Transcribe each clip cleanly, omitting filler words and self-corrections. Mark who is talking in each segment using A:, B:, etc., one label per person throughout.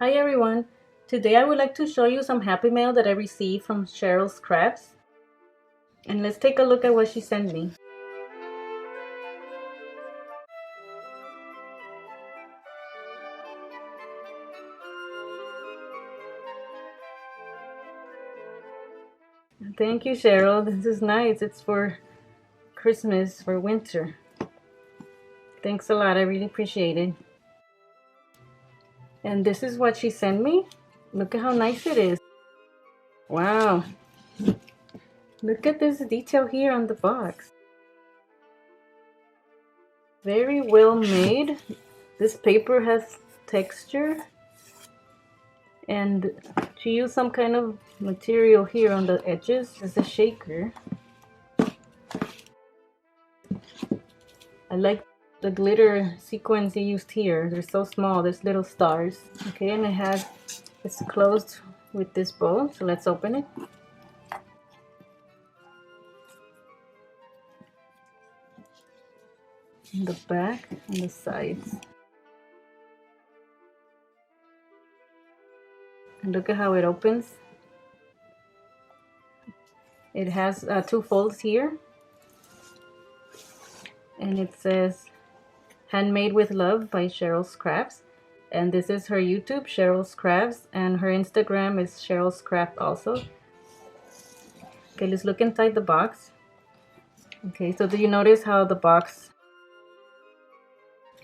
A: Hi everyone! Today I would like to show you some happy mail that I received from Sherls Crafts. And let's take a look at what she sent me. Thank you, Cheryl. This is nice. It's for Christmas, for winter. Thanks a lot. I really appreciate it. And this is what she sent me. Look at how nice it is. Wow. Look at this detail here on the box. Very well made. This paper has texture. And she used some kind of material here on the edges as a shaker. I like the glitter sequins he used here. They're so small, there's little stars. Okay, and it's closed with this bow, so let's open it. In the back and the sides. And look at how it opens. It has two folds here. And it says, Handmade with Love by Sherls Crafts. And this is her YouTube, Sherls Crafts, and her Instagram is Sherls Craft also. Okay, let's look inside the box. Okay, so do you notice how the box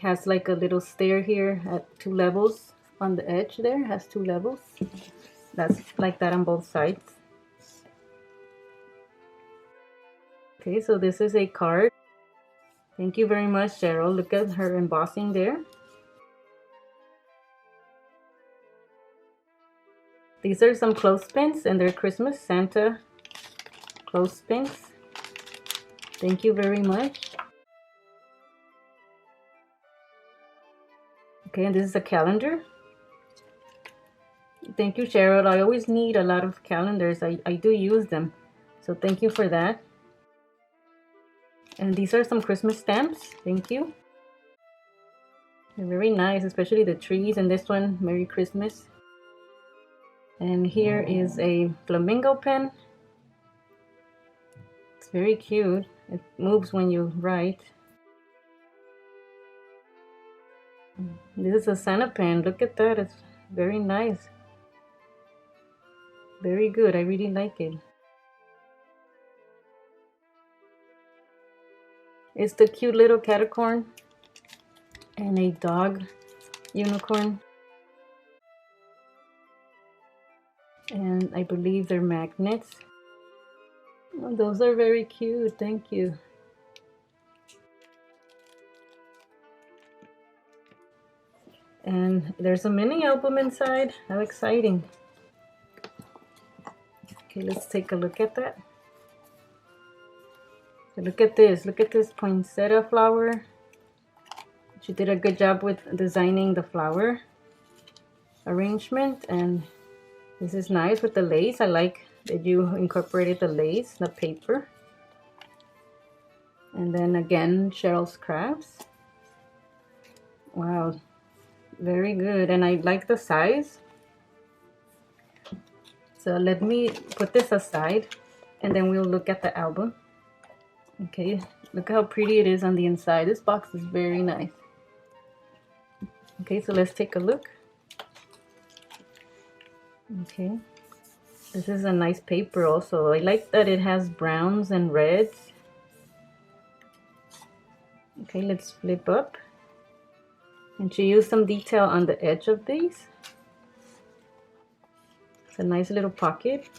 A: has like a little stair here at 2 levels on the edge there? It has 2 levels. That's like that on both sides. Okay, so this is a card. Thank you very much, Cheryl. Look at her embossing there. These are some clothespins, and they're Christmas Santa clothespins. Thank you very much. Okay, and this is a calendar. Thank you, Cheryl. I always need a lot of calendars. I do use them. So thank you for that. And these are some Christmas stamps. Thank you. They're very nice, especially the trees, and this one, Merry Christmas. And here is a flamingo pen. It's very cute. It moves when you write. This is a Santa pen. Look at that. It's very nice. Very good. I really like it. It's the cute little catacorn and a dog unicorn. And I believe they're magnets. Oh, those are very cute. Thank you. And there's a mini album inside. How exciting. Okay, let's take a look at that. So look at this. Look at this poinsettia flower. She did a good job with designing the flower arrangement, and this is nice with the lace. I like that you incorporated the lace, the paper. And then again, Sherls Crafts. Wow, very good. And I like the size. So let me put this aside, and then we'll look at the album. Okay, look how pretty it is on the inside. This box is very nice. Okay, so let's take a look. Okay, this is a nice paper also. I like that it has browns and reds. Okay, let's flip up. And she used some detail on the edge of these. It's a nice little pocket.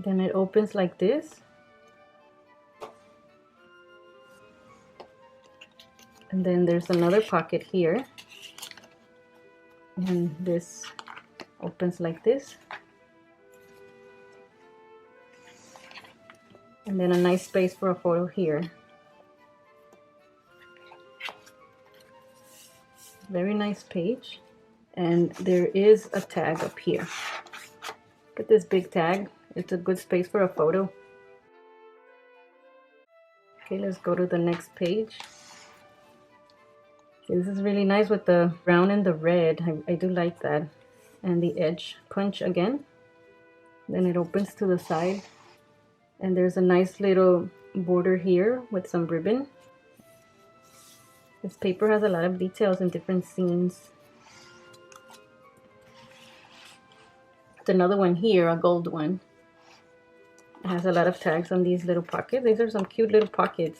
A: Then it opens like this. And then there's another pocket here. And this opens like this. And then a nice space for a photo here. Very nice page. And there is a tag up here. Look at this big tag. It's a good space for a photo. Okay, let's go to the next page. Okay, this is really nice with the brown and the red. I do like that. And the edge punch again. Then it opens to the side. And there's a nice little border here with some ribbon. This paper has a lot of details and different scenes. Another one here, a gold one. It has a lot of tags on these little pockets. These are some cute little pockets.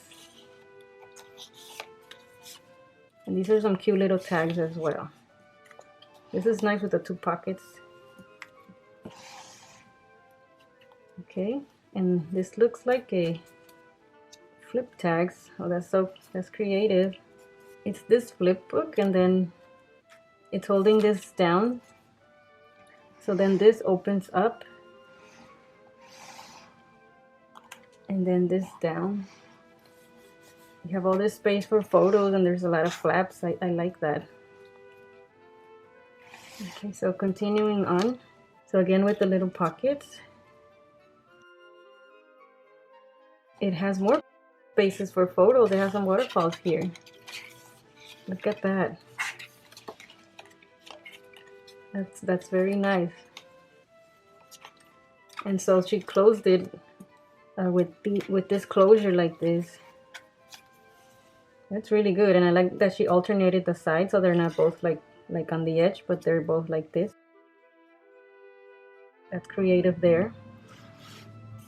A: And these are some cute little tags as well. This is nice with the two pockets. Okay, and this looks like a flip tags. Oh, that's creative. It's this flip book, and then it's holding this down. So then this opens up. And then this down. You have all this space for photos, and there's a lot of flaps. I like that. Okay, so continuing on. So again with the little pockets. It has more spaces for photos. It has some waterfalls here. Look at that. That's very nice. And so she closed it with this closure like this. That's really good, and I like that she alternated the sides so they're not both like on the edge, but they're both like this. That's creative there.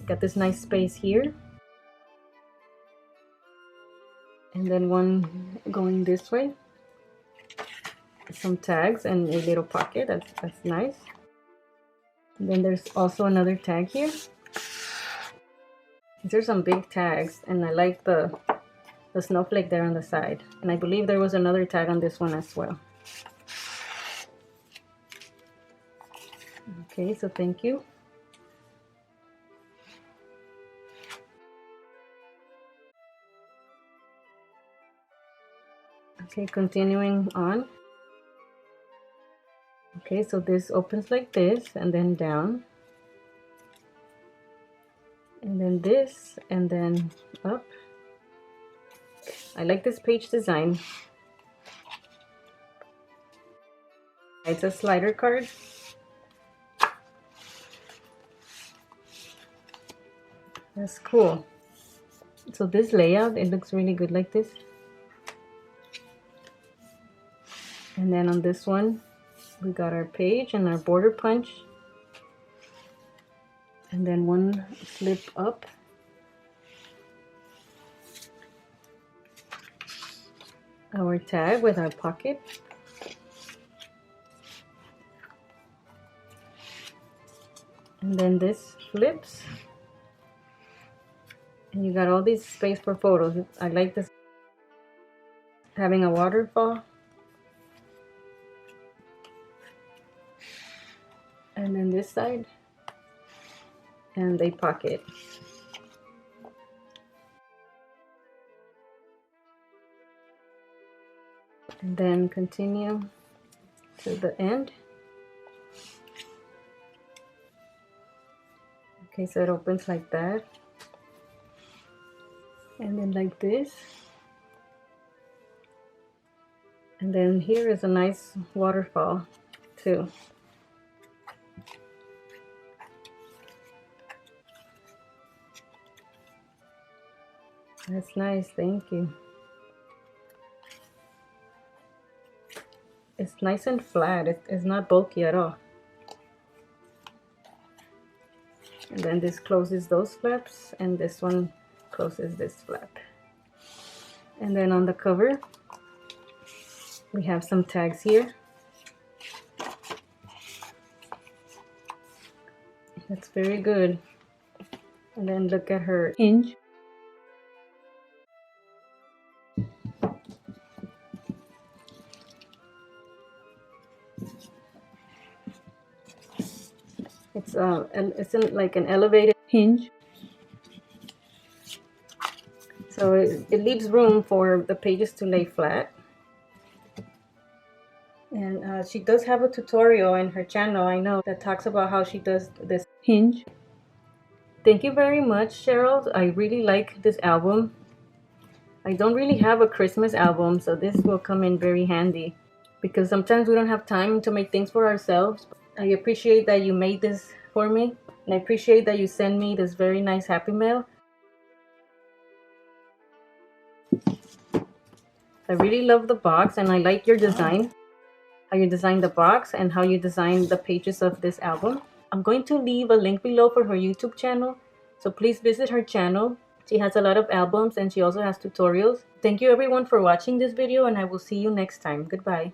A: Got this nice space here. And then one going this way. Some tags and a little pocket. That's nice. And then there's also another tag here. These are some big tags, and I like the snowflake there on the side. And I believe there was another tag on this one as well. Okay, so thank you. Okay, continuing on. Okay, so this opens like this, and then down. And then this, and then up. I like this page design. It's a slider card. That's cool. So this layout, it looks really good like this. And then on this one, we got our page and our border punch. And then one flip up. Our tag with our pocket. And then this flips. And you got all these space for photos. I like this. Having a waterfall. And then this side. And a pocket. And then continue to the end. Okay, so it opens like that. And then like this. And then here is a nice waterfall too. That's nice, thank you. It's nice and flat. It's not bulky at all. And then this closes those flaps, and this one closes this flap. And then on the cover, we have some tags here. That's very good. And then look at her hinge. It's like an elevated hinge. So it leaves room for the pages to lay flat. And she does have a tutorial in her channel, I know, that talks about how she does this hinge. Thank you very much, Cheryl. I really like this album. I don't really have a Christmas album, so this will come in very handy because sometimes we don't have time to make things for ourselves. I appreciate that you made this for me, and I appreciate that you sent me this very nice Happy Mail. I really love the box, and I like your design, how you designed the box and how you designed the pages of this album. I'm going to leave a link below for her YouTube channel, so please visit her channel. She has a lot of albums and she also has tutorials. Thank you everyone for watching this video, and I will see you next time. Goodbye.